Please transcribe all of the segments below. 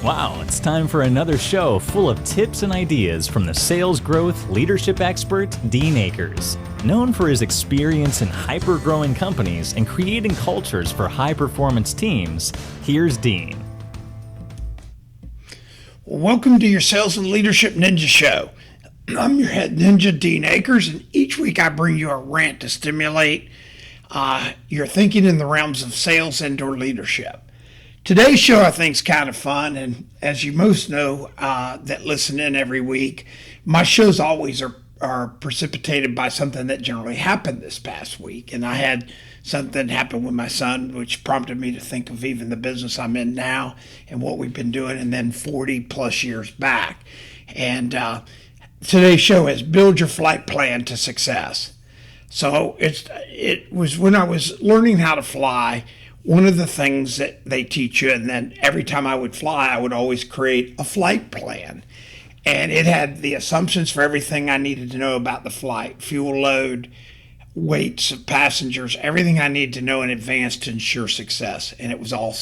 Wow, it's time for another show full of tips and ideas from the sales growth leadership expert, Dean Akers. Known for his experience in hyper-growing companies and creating cultures for high-performance teams, here's Dean. Welcome to your Sales and Leadership Ninja Show. I'm your head ninja, Dean Akers, and each week I bring you a rant to stimulate your thinking in the realms of sales and/or leadership. Today's show I think is kind of fun, and as you most know that listen in every week, my shows always are precipitated by something that generally happened this past week. And I had something happen with my son, which prompted me to think of even the business I'm in now and what we've been doing, and then 40 plus years back. And today's show is Build Your Flight Plan to Success. So it was when I was learning how to fly, one of the things that they teach you, and then every time I would fly, I would always create a flight plan. And it had the assumptions for everything I needed to know about the flight, fuel load, weights of passengers, everything I needed to know in advance to ensure success. And it was all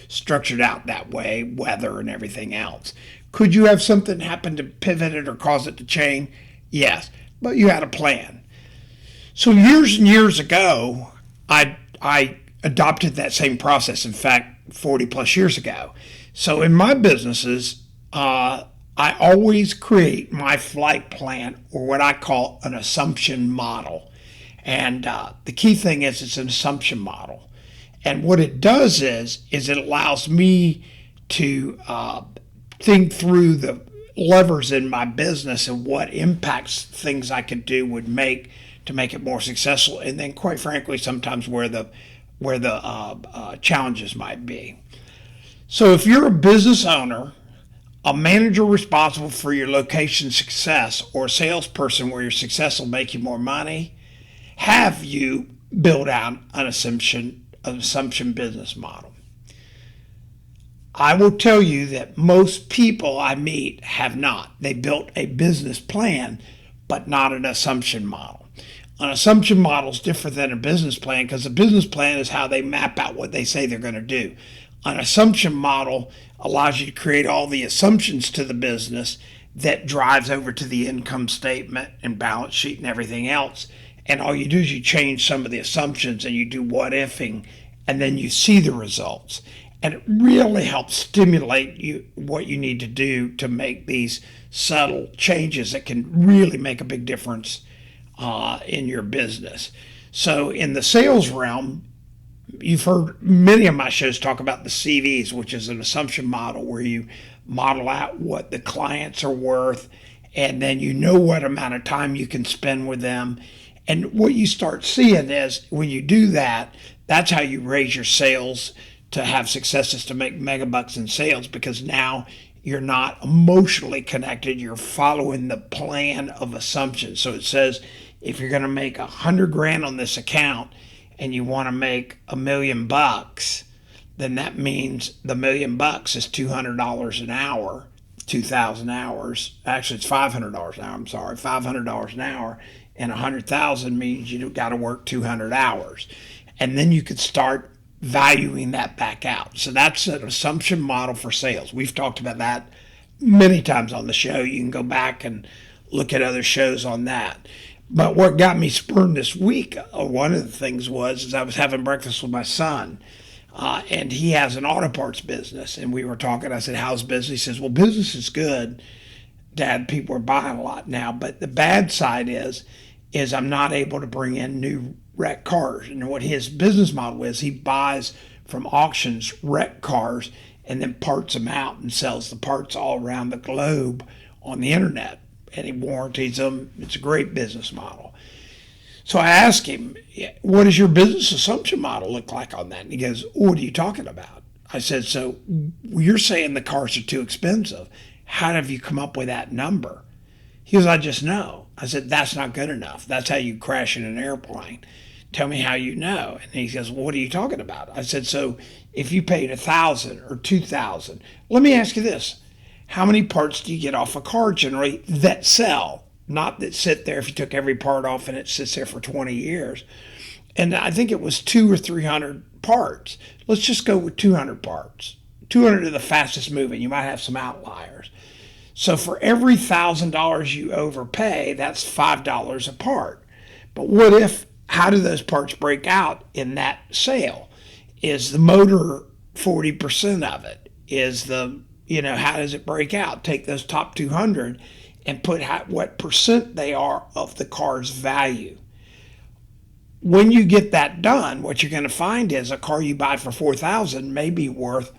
structured out that way, weather and everything else. Could you have something happen to pivot it or cause it to change? Yes, but you had a plan. So years and years ago, I adopted that same process. In fact, 40 plus years ago. So in my businesses, I always create my flight plan, or what I call an assumption model. And the key thing is it's an assumption model. And what it does is it allows me to think through the levers in my business and what impacts things I could do would make to make it more successful. And then quite frankly, sometimes where the challenges might be. So if you're a business owner, a manager responsible for your location success, or a salesperson where your success will make you more money, have you build out an assumption business model? I will tell you that most people I meet have not. They built a business plan, but not an assumption model. An assumption model is different than a business plan, because a business plan is how they map out what they say they're going to do. An assumption model allows you to create all the assumptions to the business that drives over to the income statement and balance sheet and everything else. And all you do is you change some of the assumptions and you do what ifing, and then you see the results. And it really helps stimulate you what you need to do to make these subtle changes that can really make a big difference in your business. So in the sales realm, you've heard many of my shows talk about the CVs, which is an assumption model where you model out what the clients are worth, and then you know what amount of time you can spend with them. And what you start seeing is when you do that, that's how you raise your sales to have successes, to make megabucks in sales, because now you're not emotionally connected. You're following the plan of assumptions. So it says, if you're going to make $100,000 on this account and you want to make $1 million, then that means the $1 million is $200 an hour, 2,000 hours. Actually, it's $500 an hour. I'm sorry, $500 an hour, and 100,000 means you got to work 200 hours, and then you could start valuing that back out. So that's an assumption model for sales. We've talked about that many times on the show. You can go back and look at other shows on that. But what got me spurned this week, one of the things is I was having breakfast with my son, and he has an auto parts business. And we were talking. I said, "How's business?" He says, "Well, business is good, Dad. People are buying a lot now. But the bad side is I'm not able to bring in new wrecked cars." And what his business model is, he buys from auctions wrecked cars and then parts them out and sells the parts all around the globe on the internet. And he warranties them. It's a great business model. So I asked him, "What does your business assumption model look like on that?" And he goes, "What are you talking about?" I said, "So you're saying the cars are too expensive. How have you come up with that number?" He goes, "I just know." I said, "That's not good enough. That's how you crash in an airplane. Tell me how you know." And he goes, "Well, what are you talking about?" I said, "So if you paid $1,000 or $2,000, let me ask you this. How many parts do you get off a car generally that sell? Not that sit there if you took every part off and it sits there for 20 years. And I think it was 200 or 300 parts. Let's just go with 200 parts. 200 are the fastest moving. You might have some outliers. So for every $1,000 you overpay, that's $5 a part. But how do those parts break out in that sale? Is the motor 40% of it? How does it break out? Take those top 200 and put what percent they are of the car's value. When you get that done, what you're going to find is a car you buy for $4,000 may be worth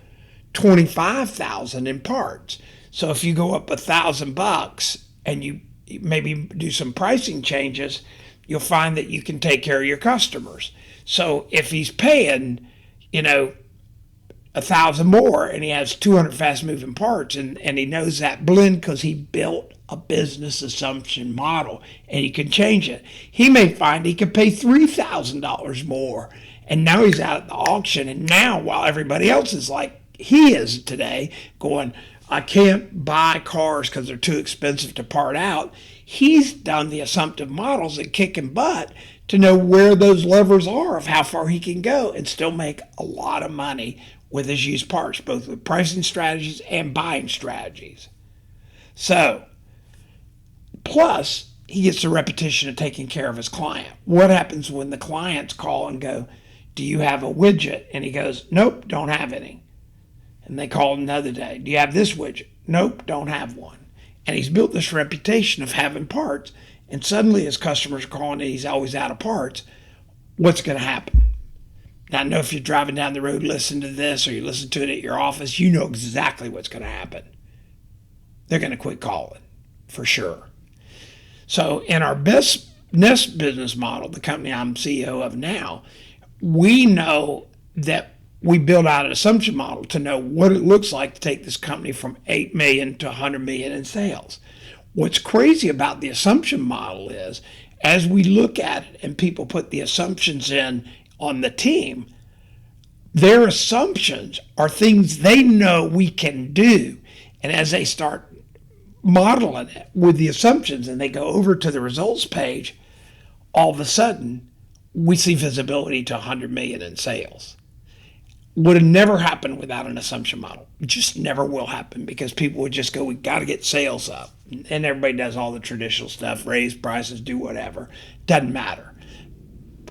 $25,000 in parts. So if you go up $1,000 and you maybe do some pricing changes, you'll find that you can take care of your customers. So if he's paying, $1,000 more and he has 200 fast moving parts and he knows that blend because he built a business assumption model and he can change it, he may find he could pay $3,000 more. And now he's out at the auction. And now while everybody else is like he is today going, I can't buy cars because they're too expensive to part out, he's done the assumptive models that kicking butt to know where those levers are of how far he can go and still make a lot of money with his used parts, both with pricing strategies and buying strategies. So, plus, he gets the repetition of taking care of his client. What happens when the clients call and go, do you have a widget? And he goes, nope, don't have any. And they call another day, do you have this widget? Nope, don't have one. And he's built this reputation of having parts, and suddenly his customers are calling and he's always out of parts. What's going to happen? Now, I know if you're driving down the road listening to this or you listen to it at your office, you know exactly what's going to happen. They're going to quit calling, for sure. So in our Nest business model, the company I'm CEO of now, we know that we build out an assumption model to know what it looks like to take this company from 8 million to 100 million in sales. What's crazy about the assumption model is, as we look at it and people put the assumptions in on the team, their assumptions are things they know we can do. And as they start modeling it with the assumptions and they go over to the results page, all of a sudden we see visibility to 100 million in sales. Would have never happened without an assumption model. It just never will happen because people would just go, we got to get sales up. And everybody does all the traditional stuff, raise prices, do whatever. Doesn't matter.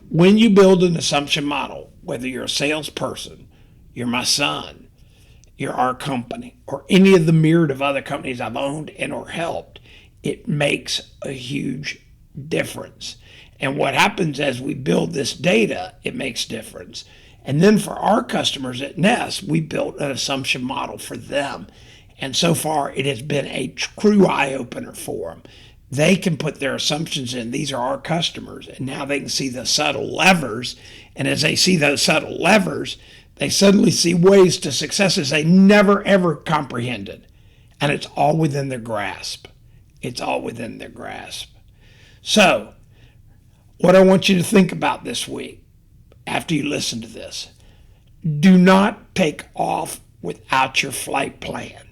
When you build an assumption model, whether you're a salesperson, you're my son, you're our company, or any of the myriad of other companies I've owned and or helped, it makes a huge difference. And what happens as we build this data, it makes difference. And then for our customers at Nest, we built an assumption model for them. And so far, it has been a true eye-opener for them. They can put their assumptions in. These are our customers. And now they can see the subtle levers. And as they see those subtle levers, they suddenly see ways to successes they never, ever comprehended. And it's all within their grasp. It's all within their grasp. So, what I want you to think about this week, after you listen to this, do not take off without your flight plan.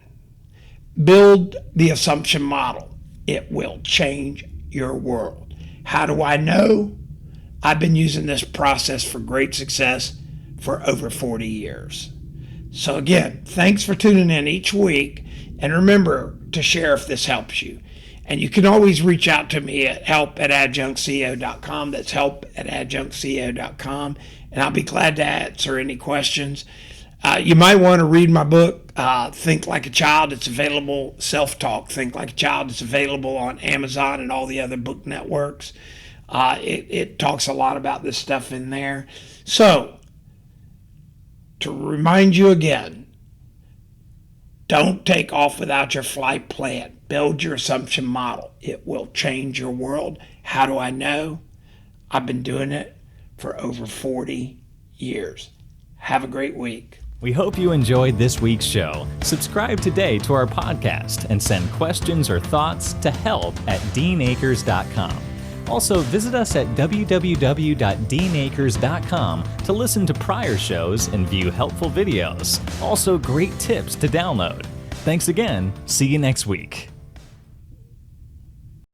Build the assumption model. It will change your world. How do I know? I've been using this process for great success for over 40 years. So again, thanks for tuning in each week. And remember to share if this helps you. And you can always reach out to me at help@adjunctceo.com. That's help@adjunctceo.com. And I'll be glad to answer any questions. You might want to read my book, Think Like a Child. It's available, Self-Talk, Think Like a Child. It's available on Amazon and all the other book networks. It talks a lot about this stuff in there. So, to remind you again, don't take off without your flight plan. Build your assumption model. It will change your world. How do I know? I've been doing it for over 40 years. Have a great week. We hope you enjoyed this week's show. Subscribe today to our podcast and send questions or thoughts to help@deanacres.com. Also, visit us at www.deanacres.com to listen to prior shows and view helpful videos. Also, great tips to download. Thanks again. See you next week.